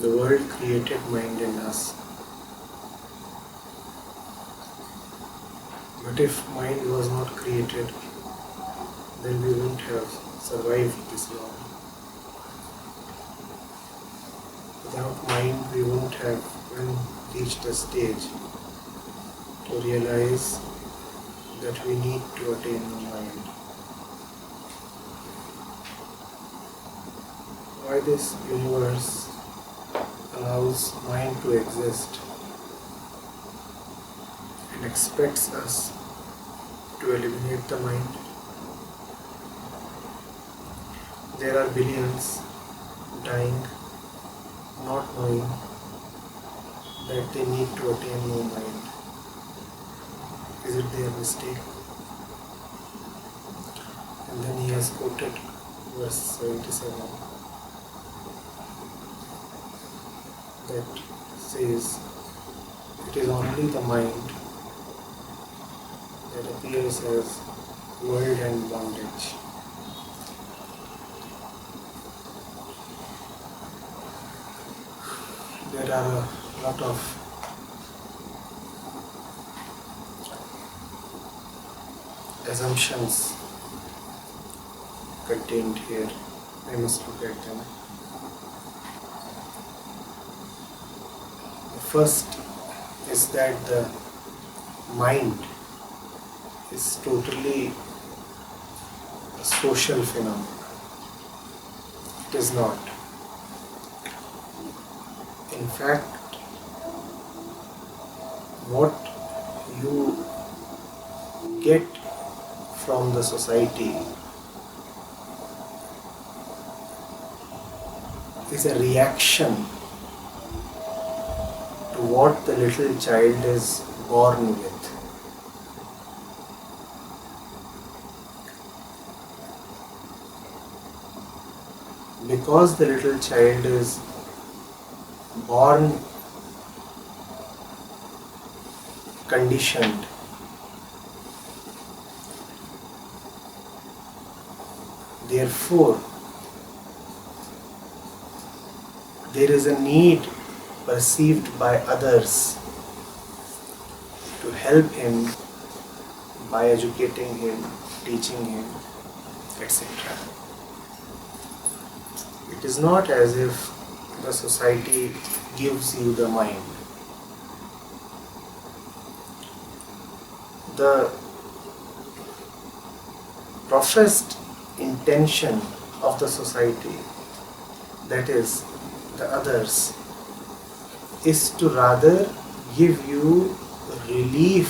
the world created mind in us. But if mind was not created, then we wouldn't have survived this long. Without mind, we wouldn't have even reached a stage to realize that we need to attain the mind. Why this universe allows mind to exist and expects us to eliminate the mind? There are billions dying, not knowing that they need to attain no mind. Is it their mistake? And then he has quoted verse 77 that says, it is only the mind that appears as world and bondage. There are a lot of assumptions contained here. I must look at them. The first is that the mind is totally a social phenomenon. It is not. In fact, what you get from the society is a reaction to what the little child is born with. Because the little child is born conditioned, therefore there is a need perceived by others to help him by educating him, teaching him, etc. It is not as if the society gives you the mind. The professed intention of the society, that is, the others, is to rather give you relief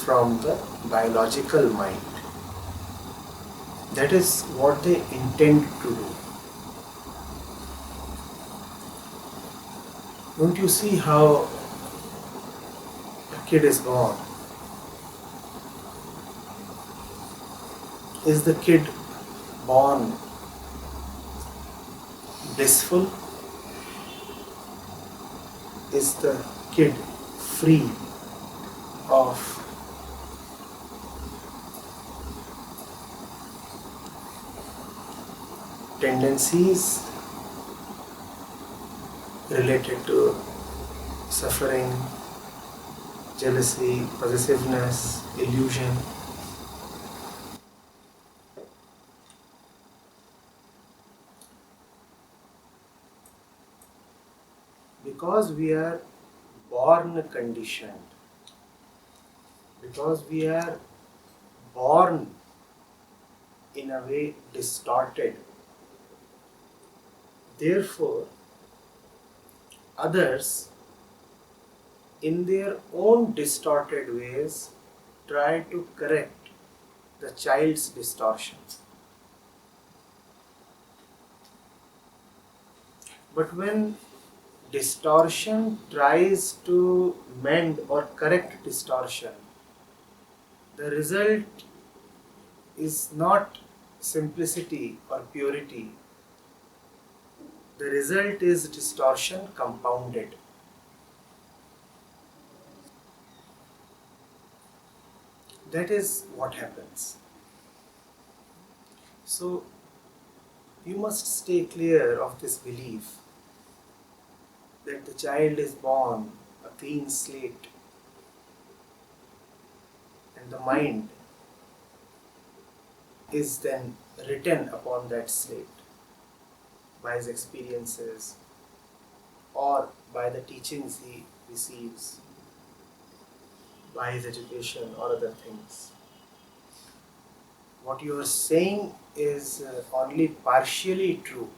from the biological mind. That is what they intend to do. Don't you see how a kid is born? Is the kid born blissful? Is the kid free of tendencies related to suffering, jealousy, possessiveness, illusion? Because we are born conditioned, because we are born in a way distorted, therefore others in their own distorted ways try to correct the child's distortion. But when distortion tries to mend or correct distortion, the result is not simplicity or purity. The result is distortion compounded. That is what happens. So, you must stay clear of this belief that the child is born a clean slate and the mind is then written upon that slate by his experiences or by the teachings he receives, by his education or other things. What you are saying is only partially true.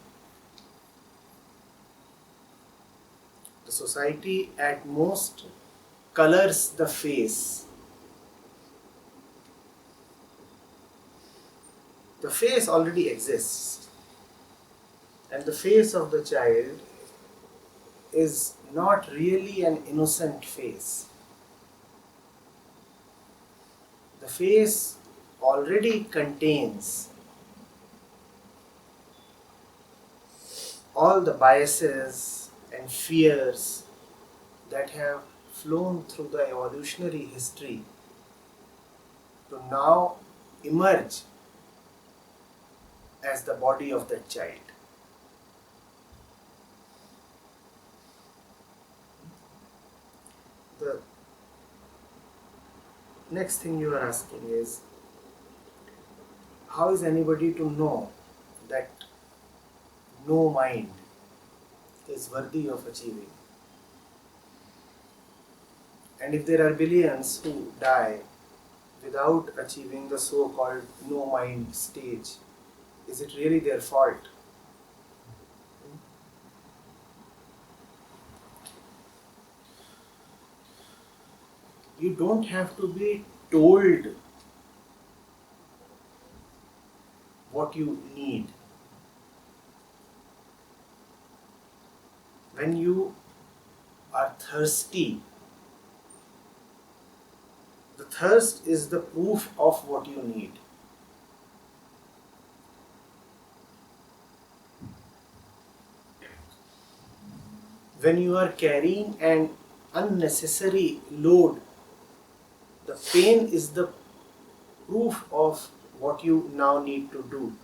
The society at most colors the face. The face already exists, and the face of the child is not really an innocent face. The face already contains all the biases and fears that have flown through the evolutionary history to now emerge as the body of that child. The next thing you are asking is, how is anybody to know that no mind is worthy of achieving? And if there are billions who die without achieving the so-called no mind stage, is it really their fault? You don't have to be told what you need. When you are thirsty, the thirst is the proof of what you need. When you are carrying an unnecessary load, the pain is the proof of what you now need to do.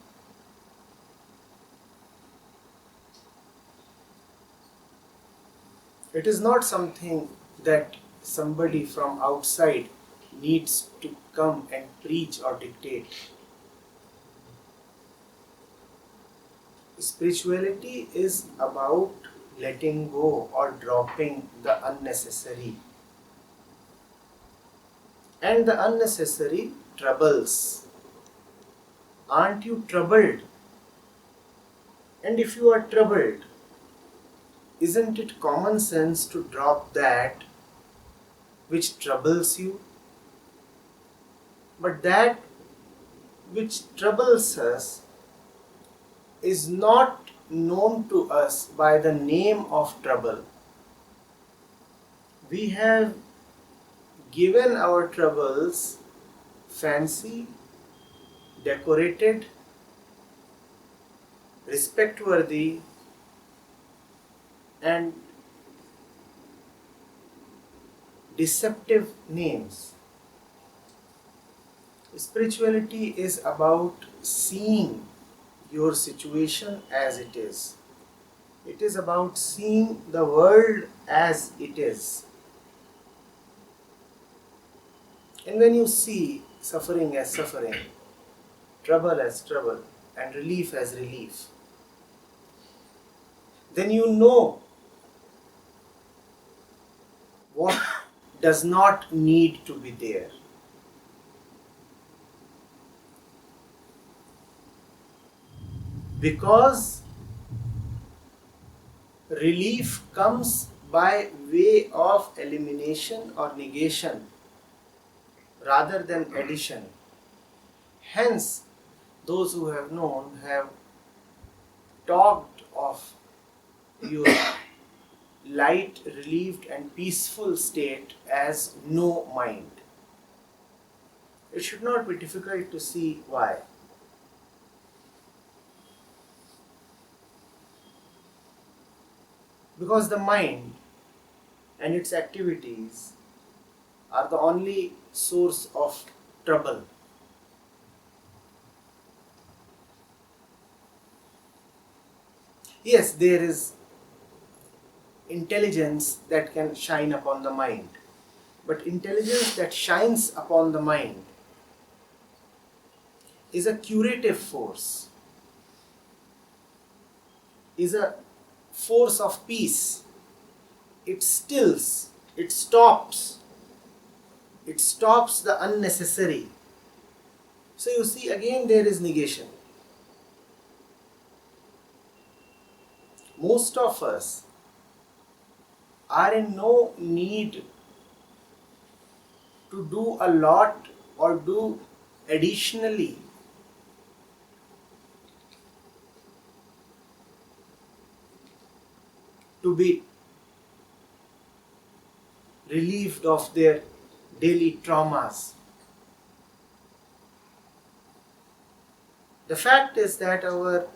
It is not something that somebody from outside needs to come and preach or dictate. Spirituality is about letting go or dropping the unnecessary. And the unnecessary troubles. Aren't you troubled? And if you are troubled, isn't it common sense to drop that which troubles you? But that which troubles us is not known to us by the name of trouble. We have given our troubles fancy, decorated, respect-worthy, and deceptive names. Spirituality is about seeing your situation as it is. It is about seeing the world as it is. And when you see suffering as suffering, trouble as trouble, and relief as relief, then you know what does not need to be there. Because relief comes by way of elimination or negation rather than addition. Hence, those who have known have talked of your light, relieved and peaceful state as no mind. It should not be difficult to see why. Because the mind and its activities are the only source of trouble. Yes, there is intelligence that can shine upon the mind. But intelligence that shines upon the mind is a curative force, is a force of peace. It stills, it stops the unnecessary. So you see, again there is negation. Most of us are in no need to do a lot or do additionally to be relieved of their daily traumas. The fact is that our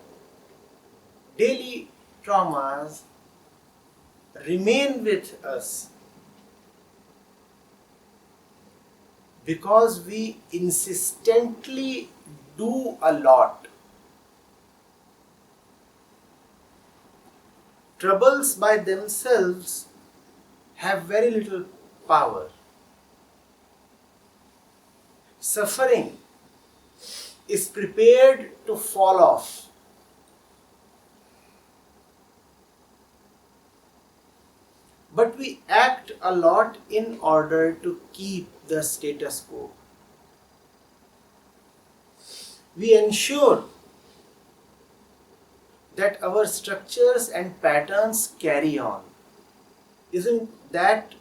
daily traumas remain with us because we insistently do a lot. Troubles by themselves have very little power. Suffering is prepared to fall off. But we act a lot in order to keep the status quo. We ensure that our structures and patterns carry on. Isn't that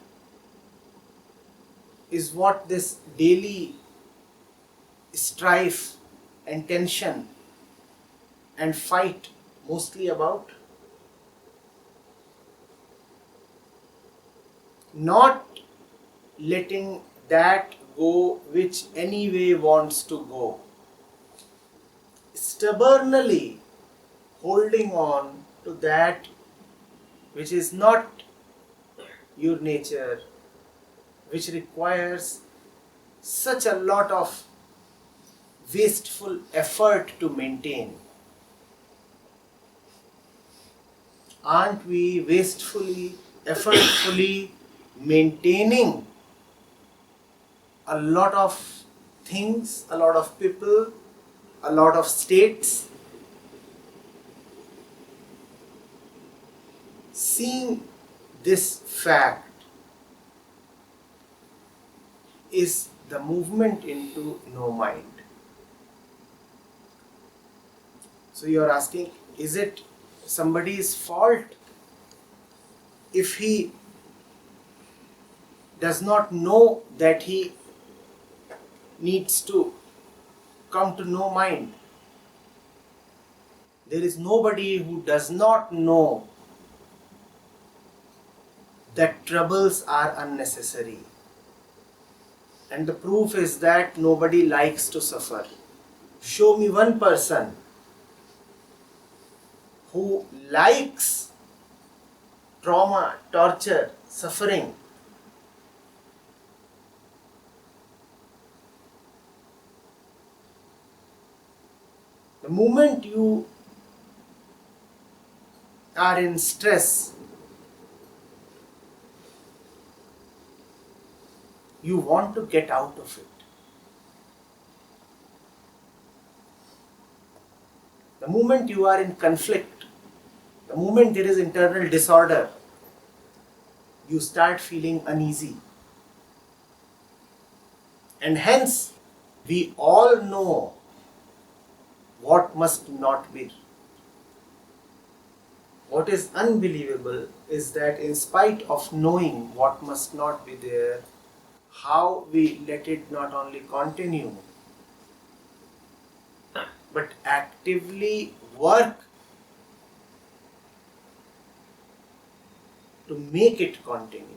is what this daily strife and tension and fight mostly about? Not letting that go which anyway wants to go. Stubbornly holding on to that which is not your nature, which requires such a lot of wasteful effort to maintain. Aren't we wastefully, effortfully maintaining a lot of things, a lot of people, a lot of states? Seeing this fact is the movement into no mind. So you are asking, is it somebody's fault if he does not know that he needs to come to no mind? There is nobody who does not know that troubles are unnecessary. And the proof is that nobody likes to suffer. Show me one person who likes trauma, torture, suffering. The moment you are in stress, you want to get out of it. The moment you are in conflict, the moment there is internal disorder, you start feeling uneasy. And hence, we all know what must not be. What is unbelievable is that in spite of knowing what must not be there, how we let it not only continue, but actively work to make it continue.